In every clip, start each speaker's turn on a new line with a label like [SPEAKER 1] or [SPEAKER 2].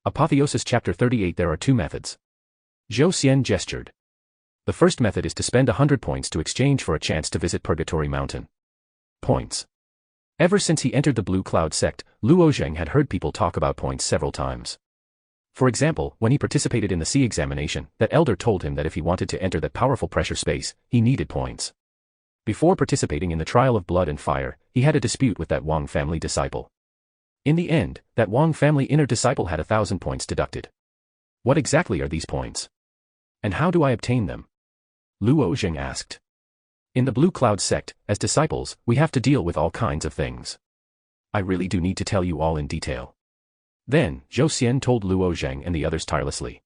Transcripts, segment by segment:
[SPEAKER 1] Apotheosis Chapter 38. There are two methods. Zhou Xian gestured. The first method is to spend 100 points to exchange for a chance to visit Purgatory Mountain. Points. Ever since he entered the Blue Cloud sect, Luo Zheng had heard people talk about points several times. For example, when he participated in the sea examination, that elder told him that if he wanted to enter that powerful pressure space, he needed points. Before participating in the trial of blood and fire, he had a dispute with that Wang family disciple. In the end, that Wang family inner disciple had 1,000 points deducted. What exactly are these points? And how do I obtain them? Luo Zheng asked. In the Blue Cloud sect, as disciples, we have to deal with all kinds of things. I really do need to tell you all in detail. Then, Zhou Xian told Luo Zheng and the others tirelessly.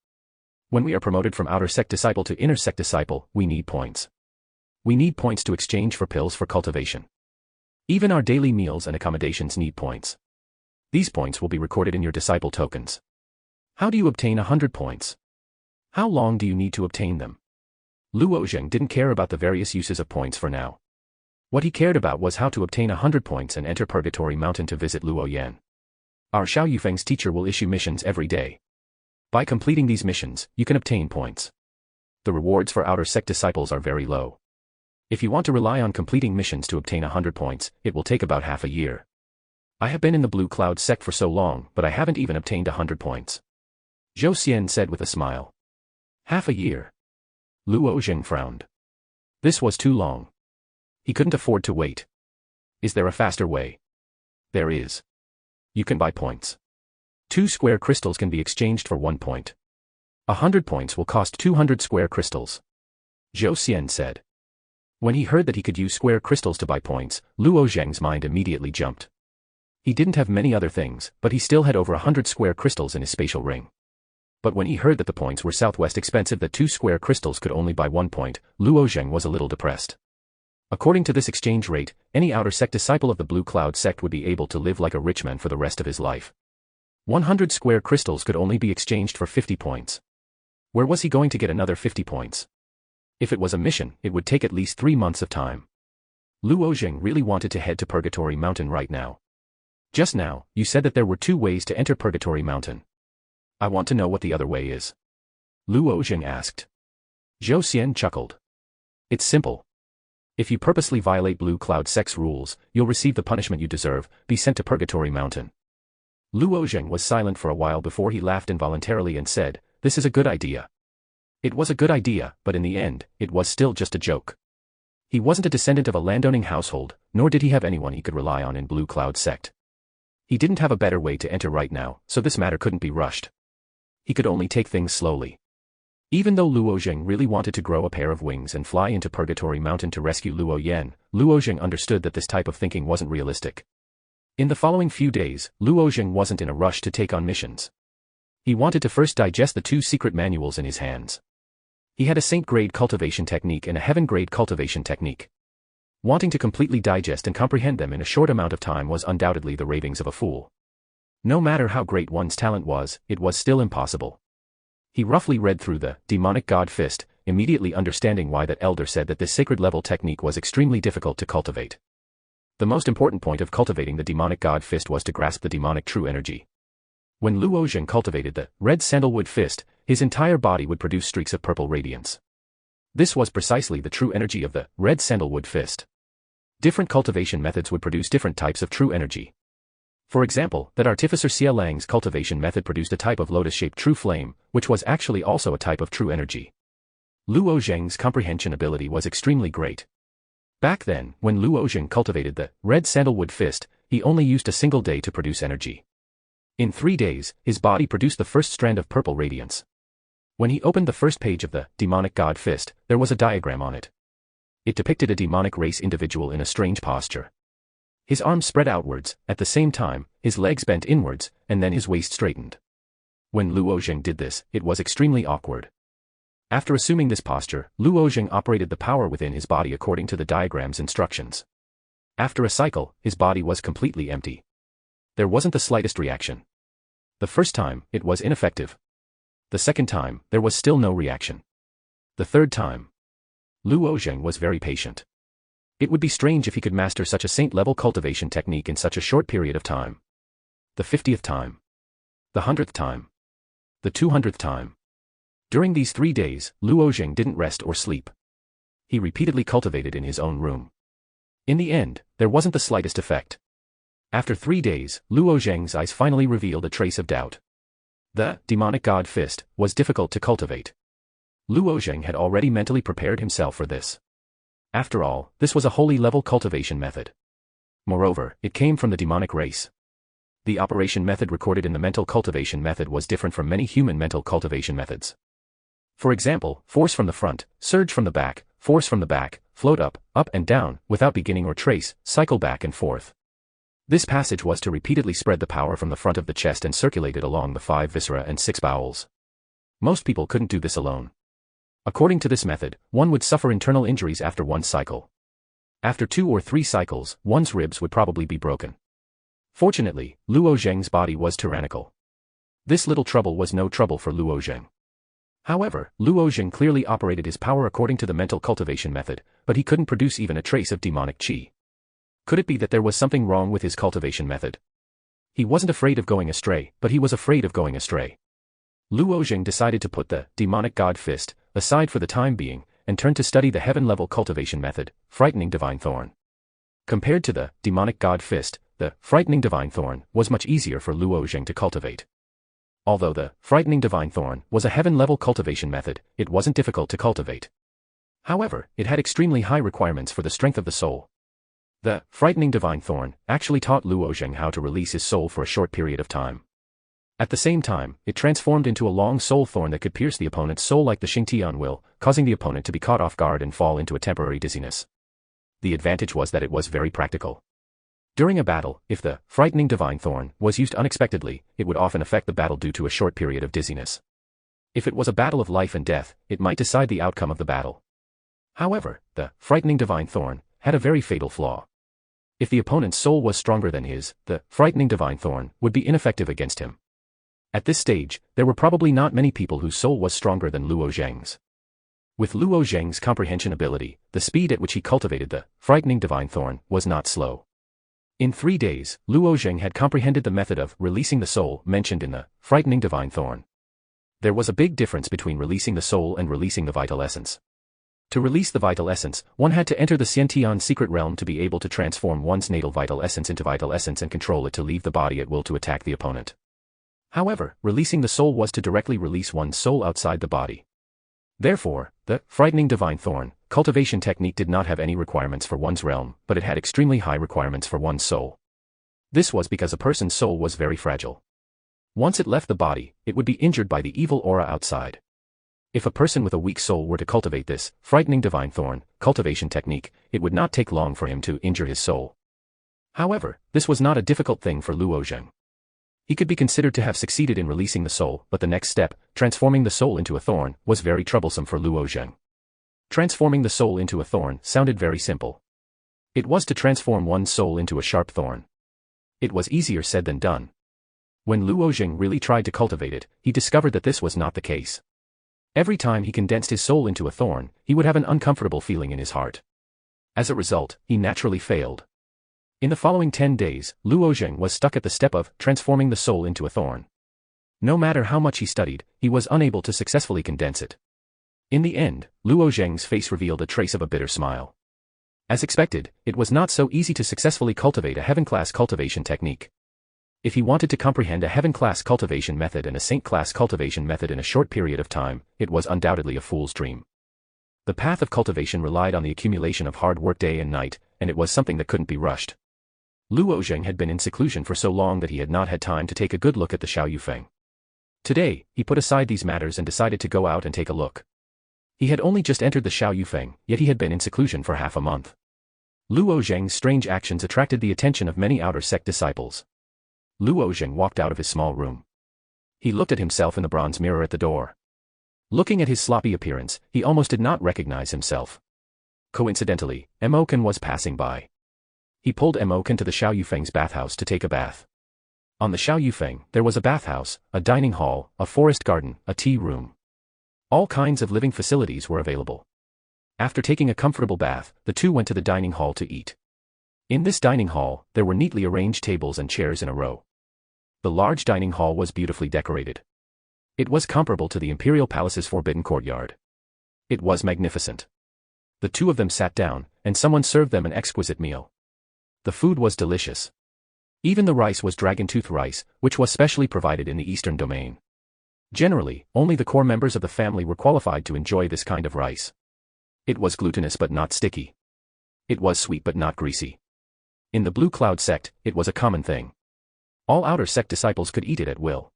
[SPEAKER 1] When we are promoted from outer sect disciple to inner sect disciple, we need points. We need points to exchange for pills for cultivation. Even our daily meals and accommodations need points. These points will be recorded in your disciple tokens. How do you obtain 100 points? How long do you need to obtain them? Luo Zheng didn't care about the various uses of points for now. What he cared about was how to obtain 100 points and enter Purgatory Mountain to visit Luo Yan. Our Xiao Yufeng's teacher will issue missions every day. By completing these missions, you can obtain points. The rewards for outer sect disciples are very low. If you want to rely on completing missions to obtain 100 points, it will take about half a year. I have been in the Blue Cloud sect for so long, but I haven't even obtained 100 points. Zhou Xian said with a smile. Half a year. Luo Zheng frowned. This was too long. He couldn't afford to wait. Is there a faster way? There is. You can buy points. 2 square crystals can be exchanged for 1 point. 100 points will cost 200 square crystals. Zhou Xian said. When he heard that he could use square crystals to buy points, Luo Zheng's mind immediately jumped. He didn't have many other things, but he still had over 100 square crystals in his spatial ring. But when he heard that the points were southwest expensive, that 2 square crystals could only buy 1 point, Luo Zheng was a little depressed. According to this exchange rate, any outer sect disciple of the Blue Cloud sect would be able to live like a rich man for the rest of his life. 100 square crystals could only be exchanged for 50 points. Where was he going to get another 50 points? If it was a mission, it would take at least 3 months of time. Luo Zheng really wanted to head to Purgatory Mountain right now. Just now, you said that there were 2 ways to enter Purgatory Mountain. I want to know what the other way is. Luo Zheng asked. Zhou Xian chuckled. It's simple. If you purposely violate Blue Cloud sect's rules, you'll receive the punishment you deserve, be sent to Purgatory Mountain. Luo Zheng was silent for a while before he laughed involuntarily and said, this is a good idea. It was a good idea, but in the end, it was still just a joke. He wasn't a descendant of a landowning household, nor did he have anyone he could rely on in Blue Cloud sect. He didn't have a better way to enter right now, so this matter couldn't be rushed. He could only take things slowly. Even though Luo Zheng really wanted to grow a pair of wings and fly into Purgatory Mountain to rescue Luo Yan, Luo Zheng understood that this type of thinking wasn't realistic. In the following few days, Luo Zheng wasn't in a rush to take on missions. He wanted to first digest the 2 secret manuals in his hands. He had a saint-grade cultivation technique and a heaven-grade cultivation technique. Wanting to completely digest and comprehend them in a short amount of time was undoubtedly the ravings of a fool. No matter how great one's talent was, it was still impossible. He roughly read through the demonic god fist, immediately understanding why that elder said that this sacred level technique was extremely difficult to cultivate. The most important point of cultivating the demonic god fist was to grasp the demonic true energy. When Luo Zheng cultivated the red sandalwood fist, his entire body would produce streaks of purple radiance. This was precisely the true energy of the red sandalwood fist. Different cultivation methods would produce different types of true energy. For example, that artificer Xia Lang's cultivation method produced a type of lotus-shaped true flame, which was actually also a type of true energy. Luo Zheng's comprehension ability was extremely great. Back then, when Luo Zheng cultivated the red sandalwood fist, he only used a single day to produce energy. In 3 days, his body produced the first strand of purple radiance. When he opened the first page of the demonic god fist, there was a diagram on it. It depicted a demonic race individual in a strange posture. His arms spread outwards, at the same time, his legs bent inwards, and then his waist straightened. When Luo Zheng did this, it was extremely awkward. After assuming this posture, Luo Zheng operated the power within his body according to the diagram's instructions. After a cycle, his body was completely empty. There wasn't the slightest reaction. The first time, it was ineffective. The second time, there was still no reaction. The third time. Luo Zheng was very patient. It would be strange if he could master such a saint-level cultivation technique in such a short period of time. The 50th time. The 100th time. The 200th time. During these 3 days, Luo Zheng didn't rest or sleep. He repeatedly cultivated in his own room. In the end, there wasn't the slightest effect. After 3 days, Luo Zheng's eyes finally revealed a trace of doubt. The demonic god fist was difficult to cultivate. Luo Zheng had already mentally prepared himself for this. After all, this was a holy level cultivation method. Moreover, it came from the demonic race. The operation method recorded in the mental cultivation method was different from many human mental cultivation methods. For example, force from the front, surge from the back, force from the back, float up and down, without beginning or trace, cycle back and forth. This passage was to repeatedly spread the power from the front of the chest and circulate it along the 5 viscera and 6 bowels. Most people couldn't do this alone. According to this method, one would suffer internal injuries after one cycle. After 2 or 3 cycles, one's ribs would probably be broken. Fortunately, Luo Zheng's body was tyrannical. This little trouble was no trouble for Luo Zheng. However, Luo Zheng clearly operated his power according to the mental cultivation method, but he couldn't produce even a trace of demonic qi. Could it be that there was something wrong with his cultivation method? He wasn't afraid of going astray, but he was afraid of going astray. Luo Zheng decided to put the demonic god fist aside for the time being, and turn to study the heaven-level cultivation method, frightening divine thorn. Compared to the demonic god fist, the frightening divine thorn was much easier for Luo Zheng to cultivate. Although the frightening divine thorn was a heaven-level cultivation method, it wasn't difficult to cultivate. However, it had extremely high requirements for the strength of the soul. The frightening divine thorn actually taught Luo Zheng how to release his soul for a short period of time. At the same time, it transformed into a long soul thorn that could pierce the opponent's soul like the Xingtian will, causing the opponent to be caught off guard and fall into a temporary dizziness. The advantage was that it was very practical. During a battle, if the frightening divine thorn was used unexpectedly, it would often affect the battle due to a short period of dizziness. If it was a battle of life and death, it might decide the outcome of the battle. However, the frightening divine thorn had a very fatal flaw. If the opponent's soul was stronger than his, the frightening divine thorn would be ineffective against him. At this stage, there were probably not many people whose soul was stronger than Luo Zheng's. With Luo Zheng's comprehension ability, the speed at which he cultivated the frightening divine thorn was not slow. In 3 days, Luo Zheng had comprehended the method of releasing the soul mentioned in the frightening divine thorn. There was a big difference between releasing the soul and releasing the vital essence. To release the vital essence, one had to enter the Xiantian secret realm to be able to transform one's natal vital essence into vital essence and control it to leave the body at will to attack the opponent. However, releasing the soul was to directly release one's soul outside the body. Therefore, the frightening divine thorn cultivation technique did not have any requirements for one's realm, but it had extremely high requirements for one's soul. This was because a person's soul was very fragile. Once it left the body, it would be injured by the evil aura outside. If a person with a weak soul were to cultivate this frightening divine thorn cultivation technique, it would not take long for him to injure his soul. However, this was not a difficult thing for Luo Zheng. He could be considered to have succeeded in releasing the soul, but the next step, transforming the soul into a thorn, was very troublesome for Luo Zheng. Transforming the soul into a thorn sounded very simple. It was to transform one's soul into a sharp thorn. It was easier said than done. When Luo Zheng really tried to cultivate it, he discovered that this was not the case. Every time he condensed his soul into a thorn, he would have an uncomfortable feeling in his heart. As a result, he naturally failed. In the following 10 days, Luo Zheng was stuck at the step of transforming the soul into a thorn. No matter how much he studied, he was unable to successfully condense it. In the end, Luo Zheng's face revealed a trace of a bitter smile. As expected, it was not so easy to successfully cultivate a heaven-class cultivation technique. If he wanted to comprehend a heaven-class cultivation method and a saint-class cultivation method in a short period of time, it was undoubtedly a fool's dream. The path of cultivation relied on the accumulation of hard work day and night, and it was something that couldn't be rushed. Luo Zheng had been in seclusion for so long that he had not had time to take a good look at the Xiao Yufeng. Today, he put aside these matters and decided to go out and take a look. He had only just entered the Xiao Yufeng, yet he had been in seclusion for half a month. Luo Zheng's strange actions attracted the attention of many outer sect disciples. Luo Zheng walked out of his small room. He looked at himself in the bronze mirror at the door. Looking at his sloppy appearance, he almost did not recognize himself. Coincidentally, Emoken was passing by. He pulled Emoken to the Xiao Yufeng's bathhouse to take a bath. On the Xiao Yufeng, there was a bathhouse, a dining hall, a forest garden, a tea room. All kinds of living facilities were available. After taking a comfortable bath, the two went to the dining hall to eat. In this dining hall, there were neatly arranged tables and chairs in a row. The large dining hall was beautifully decorated. It was comparable to the imperial palace's forbidden courtyard. It was magnificent. The two of them sat down, and someone served them an exquisite meal. The food was delicious. Even the rice was dragon-tooth rice, which was specially provided in the eastern domain. Generally, only the core members of the family were qualified to enjoy this kind of rice. It was glutinous but not sticky. It was sweet but not greasy. In the Blue Cloud sect, it was a common thing. All outer sect disciples could eat it at will.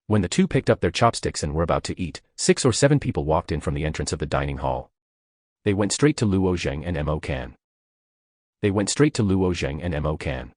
[SPEAKER 1] When the two picked up their chopsticks and were about to eat, 6 or 7 people walked in from the entrance of the dining hall. They went straight to Luo Zheng and Mo Can.